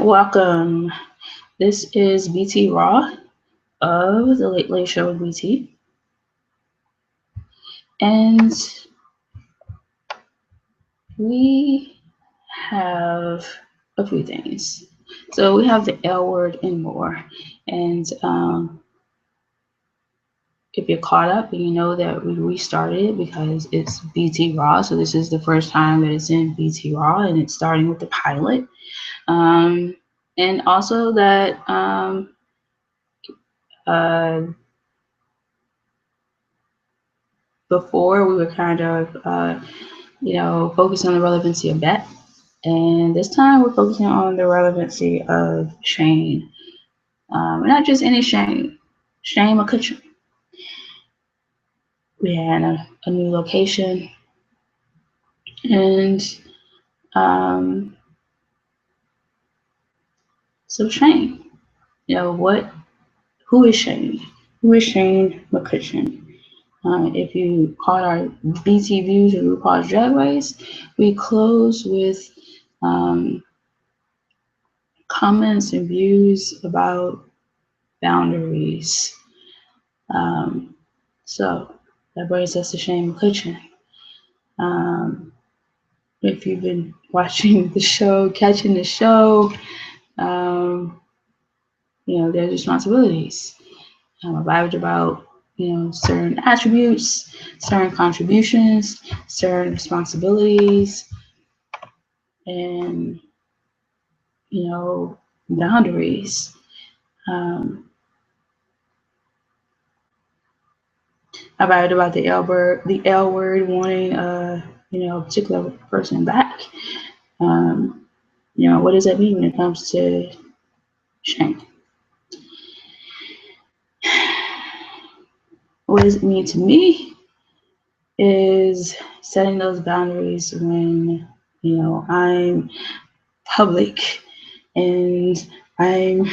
Welcome. This is BT Raw of the Late Late Show with BT. And we have a few things. So we have the L word and more. And if you're caught up and you know that we restarted it because it's BT Raw, so this is the first time that it's in BT Raw and it's starting with the pilot. And also that uh, before we were kind of focusing on the relevancy of that. And this time we're focusing on the relevancy of Shane. Not just any Shane, Shane McCutcheon. We had a new location. And so Shane, who is Shane? Who is Shane McCutcheon? If you caught our BT views of RuPaul's Drag Race, we close with comments and views about boundaries. So that brings us to Shane McCutcheon. If you've been watching the show, catching the show, there's responsibilities. A vibed about certain attributes, certain contributions, certain responsibilities, and boundaries. I vibed about the L word wanting a particular person back. What does that mean when it comes to Shane? What does it mean to me is setting those boundaries when I'm public and I'm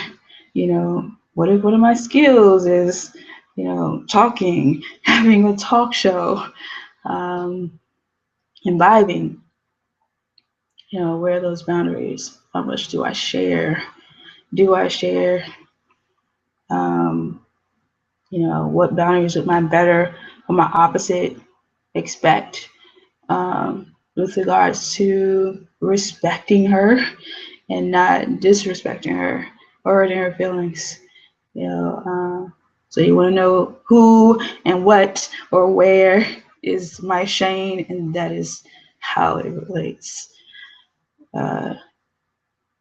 what are my skills is talking, having a talk show, imbibing. Where are those boundaries? How much do I share? Do I share? What boundaries would my better or my opposite expect with regards to respecting her and not disrespecting her or hurting her feelings. So you want to know who and what or where is my Shane, and that is how it relates.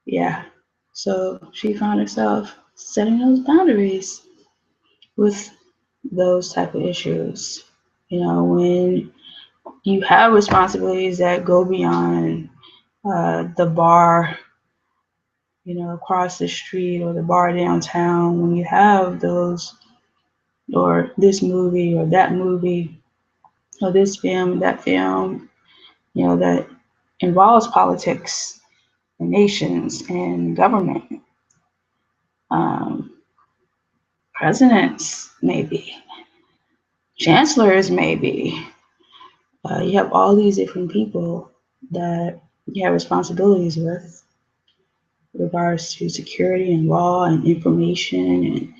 Yeah. So she found herself setting those boundaries with those type of issues. When you have responsibilities that go beyond the bar, across the street or the bar downtown, when you have those, or this movie or that movie, or this film, that film, that involves politics and nations and government, presidents, maybe, chancellors, maybe. You have all these different people that you have responsibilities with regards to security and law and information and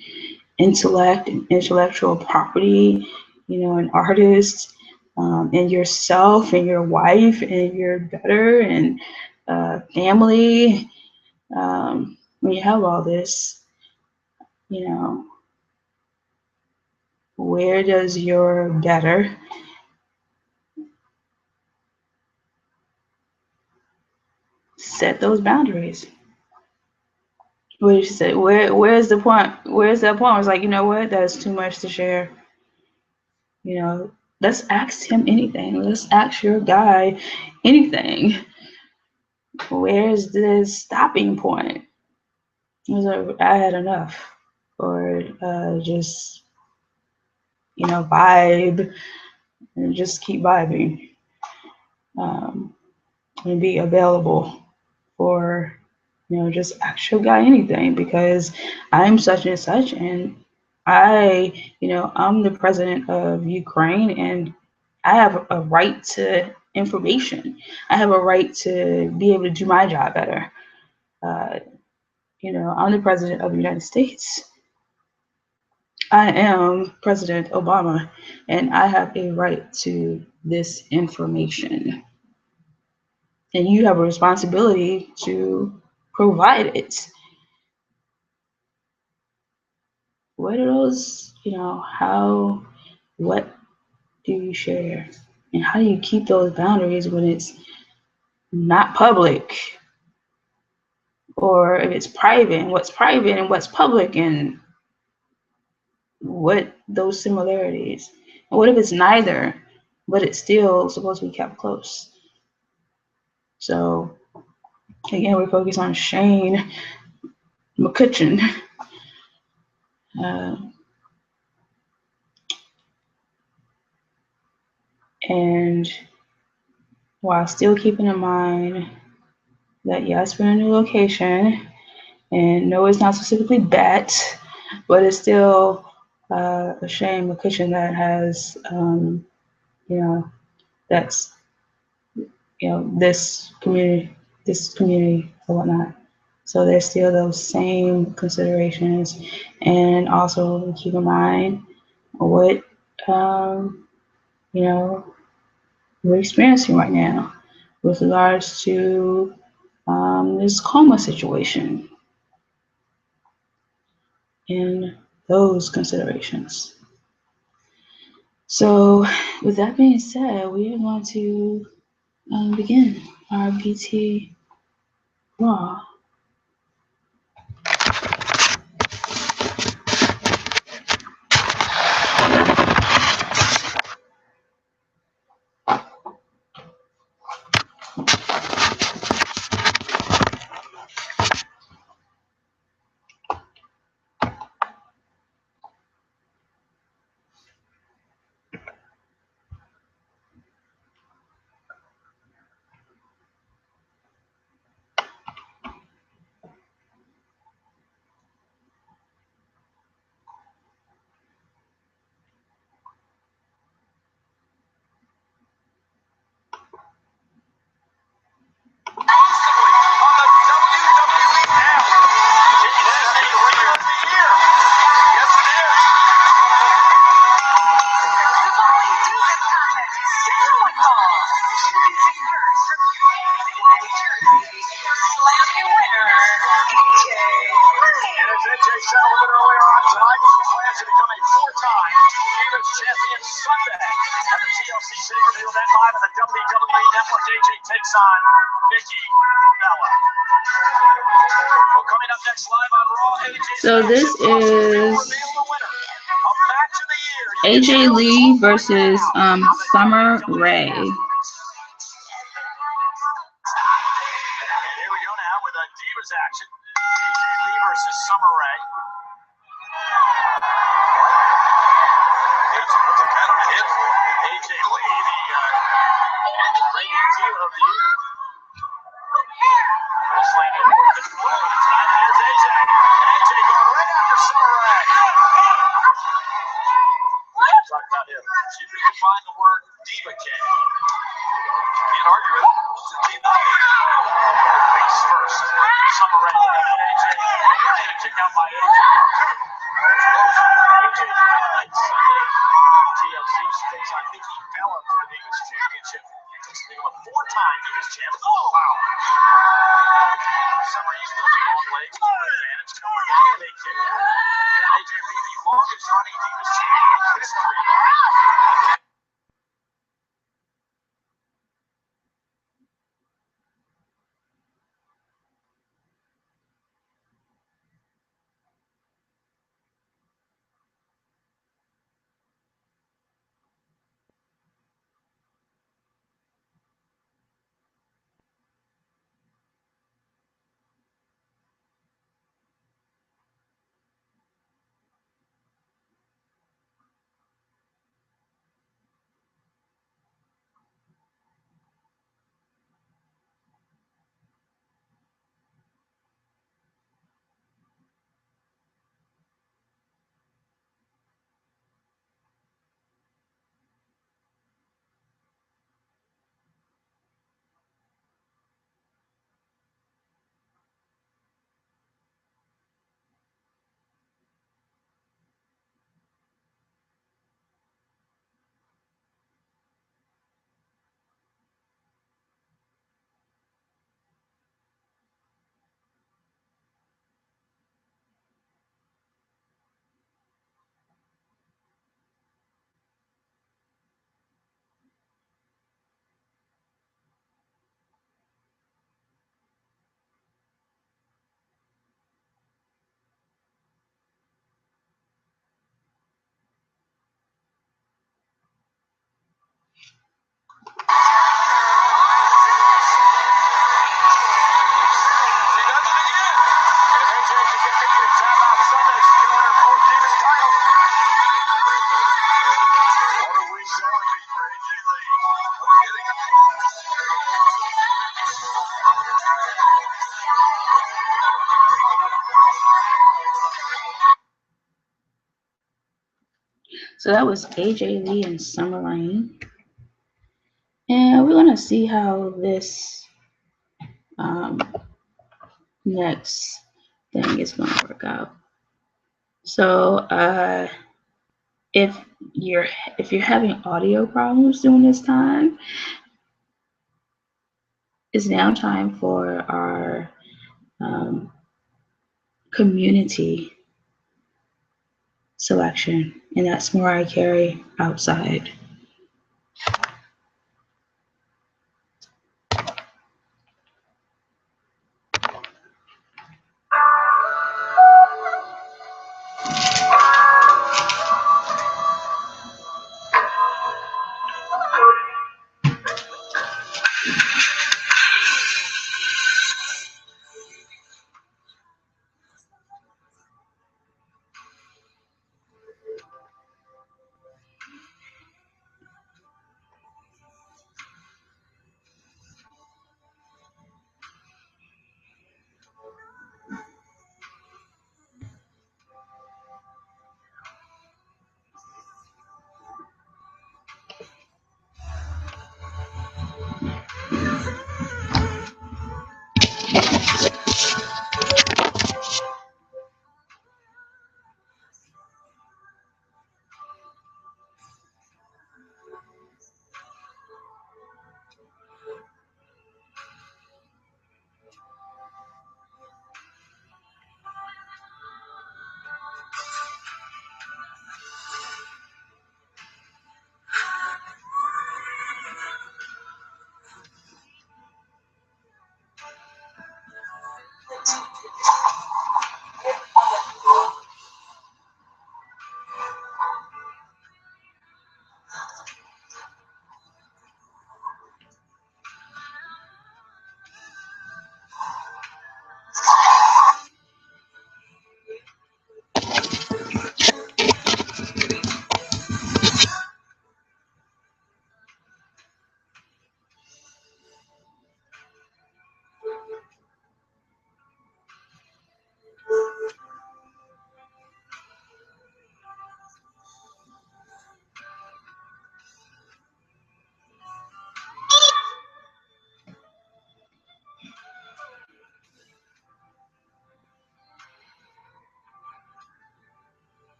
intellect and intellectual property, and artists, and yourself and your wife and your daughter and family. When you have all this, where does your better set those boundaries? What did you say? Where's the point? Where's that point? It's like, what? That's too much to share. Let's ask him anything. Let's ask your guy anything. Where's the stopping point? It was like, I had enough. Or just, vibe and just keep vibing. And be available for, just ask your guy anything, because I'm such and such, and I'm the president of Ukraine, and I have a right to information. I have a right to be able to do my job better. I'm the president of the United States. I am President Obama, and I have a right to this information. And you have a responsibility to provide it. What are those, what do you share? And how do you keep those boundaries when it's not public? Or if it's private, and what's private and what's public, and what those similarities? And what if it's neither, but it's still supposed to be kept close? So again, we're focused on Shane McCutcheon. And while still keeping in mind that yes, we're in a new location, and no, it's not specifically Bet, but it's still a Shane McCutcheon that has, that's, this community or whatnot. So there's still those same considerations, and also keep in mind what we're experiencing right now with regards to this coma situation and those considerations. So with that being said, we are going to begin our BT Raw. So this is AJ Lee versus Summer Rae. So that was AJ Lee and Summer Rain. And we're going to see how this next thing is going to work out. So if you're having audio problems during this time, it's now time for our community selection, and that's Mariah Carey, Outside.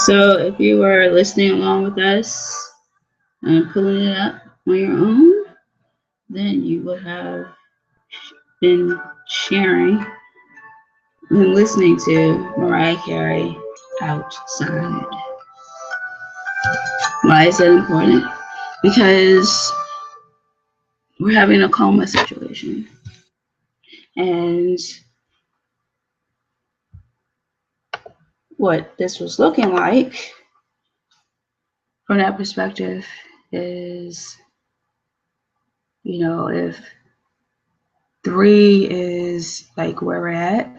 So if you were listening along with us and pulling it up on your own, then you would have been sharing and listening to Mariah Carey, Outside. Why is that important? Because we're having a coma situation. And what this was looking like from that perspective is, if 3 is like where we're at,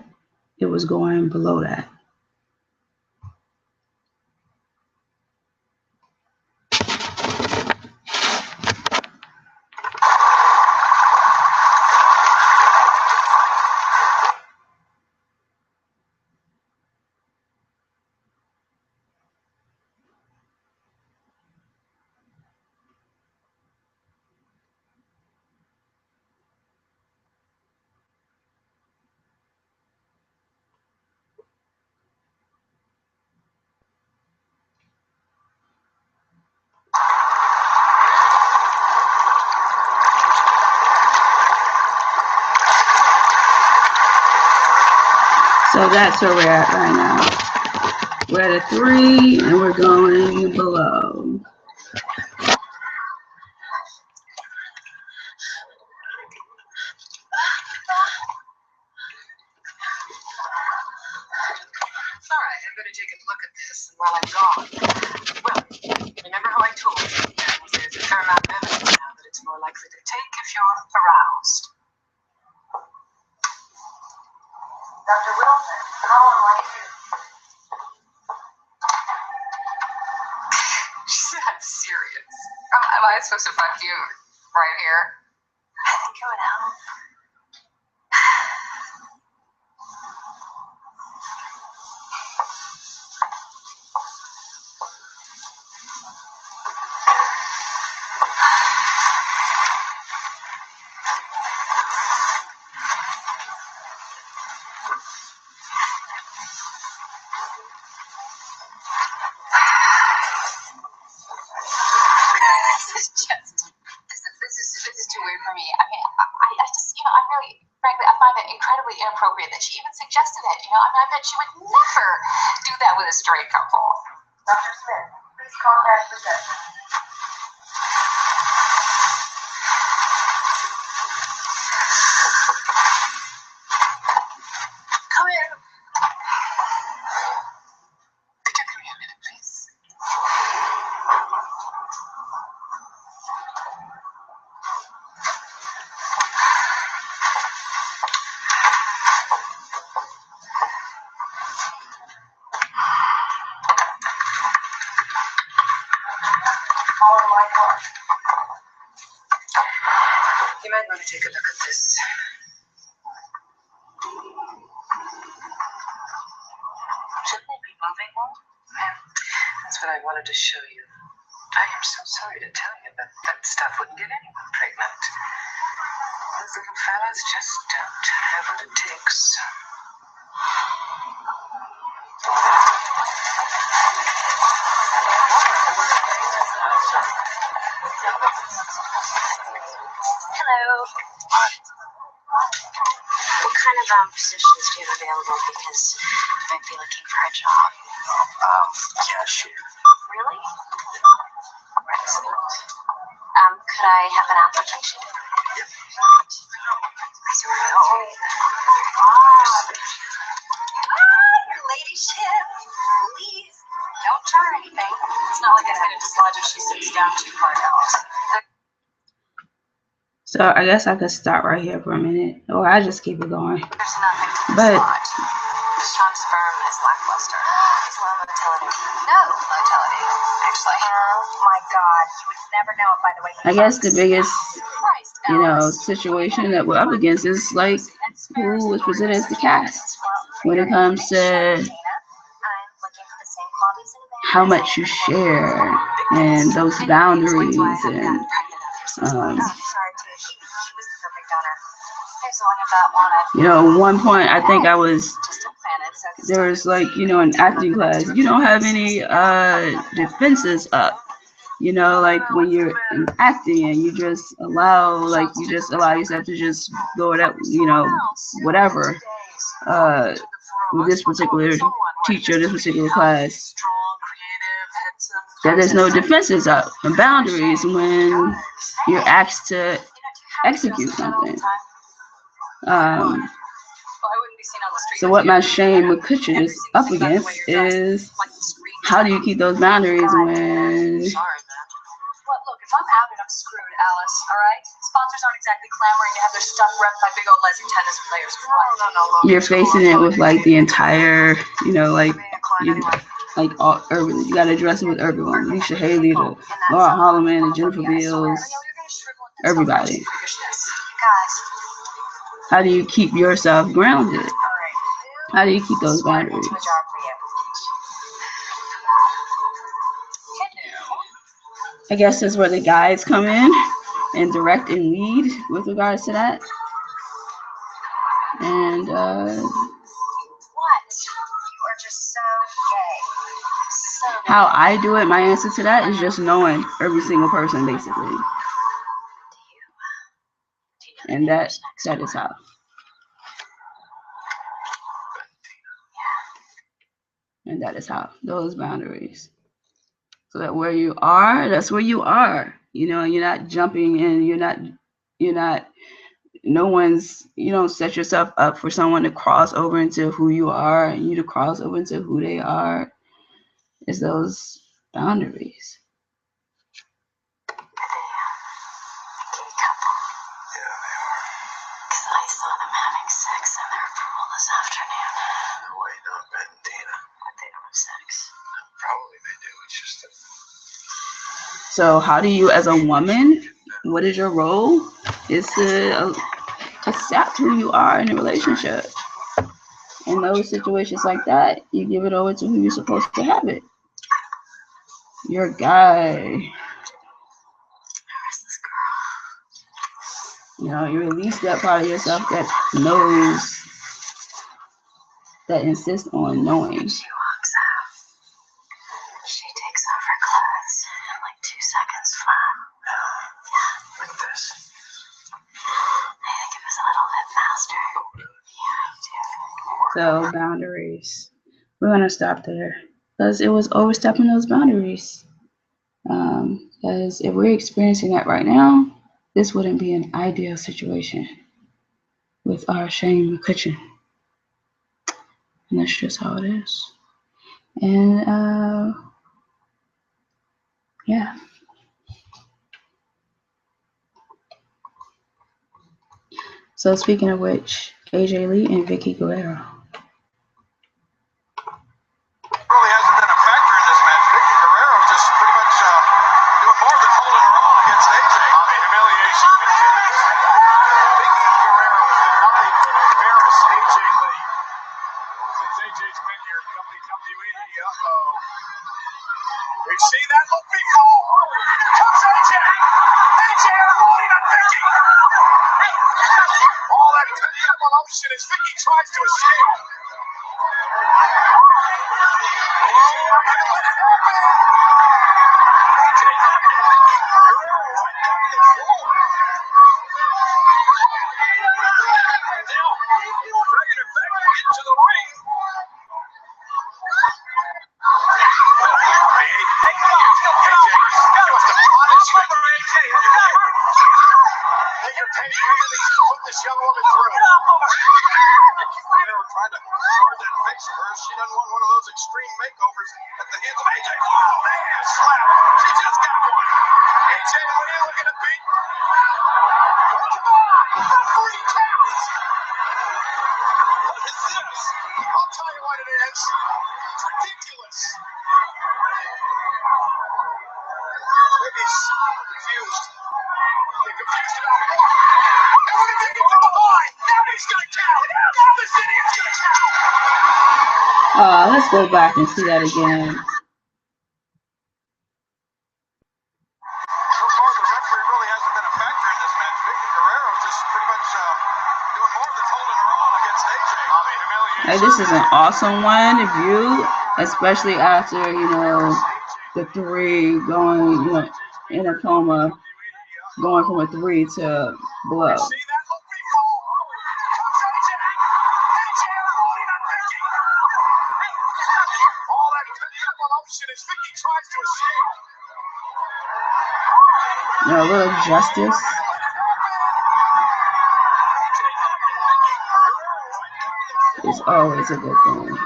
it was going below that. So that's where we're at right now. We're at a 3 and we're going below. Alright, I'm going to take a look at this, and while I'm gone, well, remember how I told you that there's a fair amount of evidence now that it's more likely to take if you're aroused. Dr. Wilson, how unlikely? I'm serious. Am I supposed to fuck you right here? I think it would help. This is too weird for me. I mean, I just, I'm really, frankly, I find it incredibly inappropriate that she even suggested it. I mean, I bet she would never do that with a straight couple. Dr. Smith, please contact reception. Come in. Could you give me a minute, please? Follow my car. You might want to take a look at this. Shouldn't they be moving more? Yeah, that's what I wanted to show you. I am so sorry to tell you, but that stuff wouldn't get anyone pregnant. Those little fellas just don't have what it takes. Hello. What kind of positions do you have available? Because I might be looking for a job. Cashier. Really? Excellent. Could I have an application? Yep. Your ladyship. Please, don't try anything. It's not like I'm going to dislodge if she sits down too far out. So I guess I could stop right here for a minute, or I just keep it going. There's nothing to this lot. Sean's sperm is lackluster. He's low motility. No motility, actually. Oh my God, you would never know it by the way he I guess the looks. biggest, Christ, situation that we're up against is like who was presented as the cast when it comes to how much you share and those boundaries and at one point I think I was there's like, you know, an acting class, you don't have any defenses up. You know, like when you're in acting and you just allow yourself to just go it up, you know, whatever. With this particular teacher, this particular class, that there's no defenses up and boundaries when you're asked to execute something. So what my Shane McCutcheon is up against is, how do you keep those boundaries when... Well, look, if I'm out and I'm screwed, Alice, all right? Sponsors aren't exactly clamoring to have their stuff repped by big old Leslie tennis players. No. You're facing it with like the entire, you know, like all urban. You gotta address it with everyone. Alicia Haley, to Laura Holloman, and Jennifer Beals, everybody. How do you keep yourself grounded? How do you keep those boundaries? I guess that's where the guys come in and direct and lead with regards to that. And how I do it, my answer to that is just knowing every single person, basically. And that is how. And that is how, those boundaries. So that where you are, that's where you are. You know, you're not jumping in, you're not, no one's, you don't set yourself up for someone to cross over into who you are and you to cross over into who they are. It's those boundaries. So how do you, as a woman, what is your role? Is to accept who you are in a relationship. In those situations like that, you give it over to who you're supposed to have it. Your guy. You know, you release that part of yourself that knows, that insists on knowing. So boundaries. We're gonna stop there because it was overstepping those boundaries. Because if we're experiencing that right now, this wouldn't be an ideal situation with our Shane McCutcheon. And that's just how it is. And yeah. So speaking of which, AJ Lee and Vicky Guerrero. Really hasn't been a factor in this match. Vicky Guerrero just pretty much doing more than holding her own against AJ. The humiliation continues. Vicky Guerrero has done nothing but embarrass AJ Lee. Since AJ's been here in WWE, we've seen that look before. Here comes AJ. AJ unloading on Vicky. All that pent-up emotion as Vicky tries to escape. This young woman through. Trying to guard that face of hers. She doesn't want one of those extreme makeovers at the hands of AJ. Oh, man, slap. She just got one. AJ Lee looking to beat. Come on, 3 counts. What is this? I'll tell you what it is. It's ridiculous. Vicky's confused. They're confused about it. And we're going to take it from behind. Now he's going to count. Now this idiot's going to count. Let's go back and see that again. So far, the referee really hasn't been a factor in this match. Vicky Guerrero just pretty much doing more than holding her own against AJ. The humiliation Like, this is an awesome one to view, especially after, you know, the 3 going, you know, in a coma, going from a 3 to below. You know, a little justice. It's always a good thing.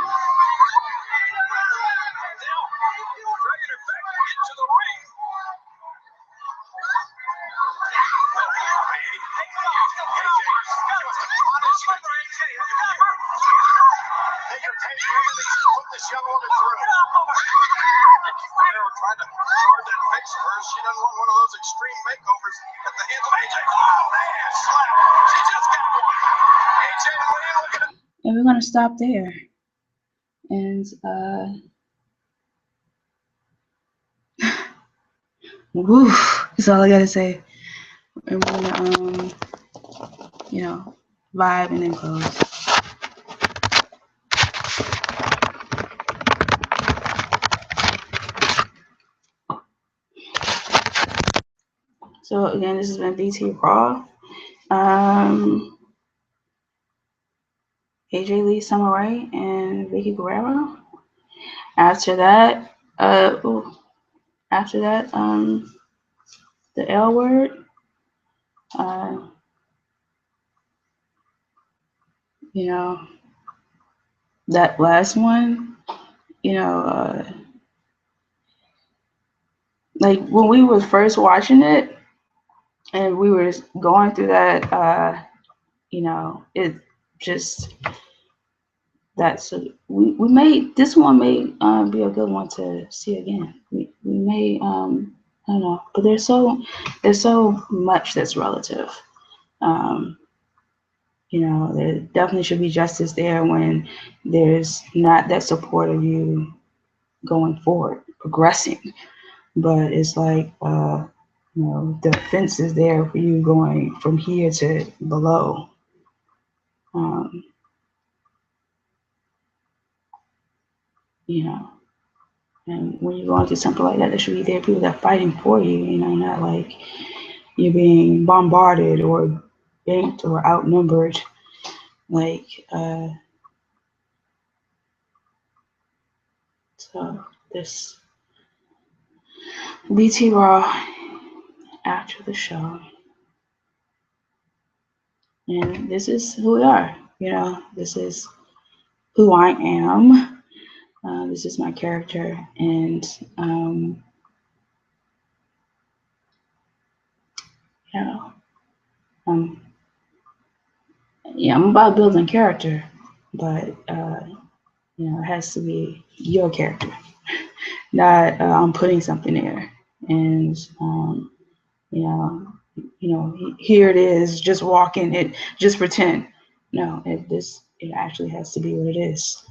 This young woman through. They were trying to guard that face of hers. She doesn't want one of those extreme makeovers at the hands of AJ. Oh, man, slap. She just got one. AJ Lee looking at. And we're gonna stop there. And woo, that's all I gotta say. And we're gonna you know, vibe and then close. So again, this has been BT Raw. AJ Lee, Summer Rae, and Vicky Guerrero. After that, the L Word. You know, that last one, you know, like when we were first watching it and we were going through that, you know, it just, that's, we made, this one may be a good one to see again. We may, I don't know, but there's so much that's relative. You know, there definitely should be justice there when there's not that support of you going forward, progressing. But it's like, you know, the fence is there for you going from here to below. You know, and when you're going through something like that, there should be there people that are fighting for you, you know, not like you're being bombarded or banked or outnumbered. Like, so this BT Raw after the show. And this is who we are, you know, this is who I am. This is my character, and you know, yeah, I'm about building character, but you know, it has to be your character, not I'm putting something there, and you know, here it is, just walking it, just pretend. No, it actually has to be what it is.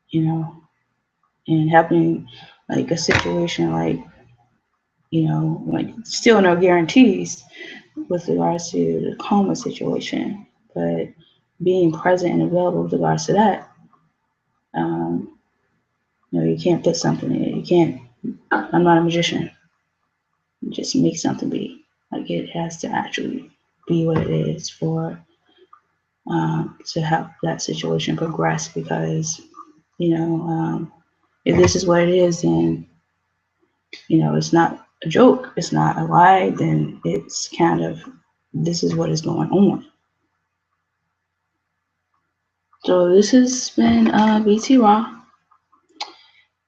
You know, and having like a situation like, you know, like still no guarantees with regards to the coma situation, but being present and available with regards to that, you know, you can't put something in it. You can't, I'm not a magician. Just make something be. Like, it has to actually be what it is for to help that situation progress, because, you know, if this is what it is, then, you know, it's not a joke, it's not a lie, then it's kind of, this is what is going on. So this has been BT Raw.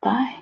Bye.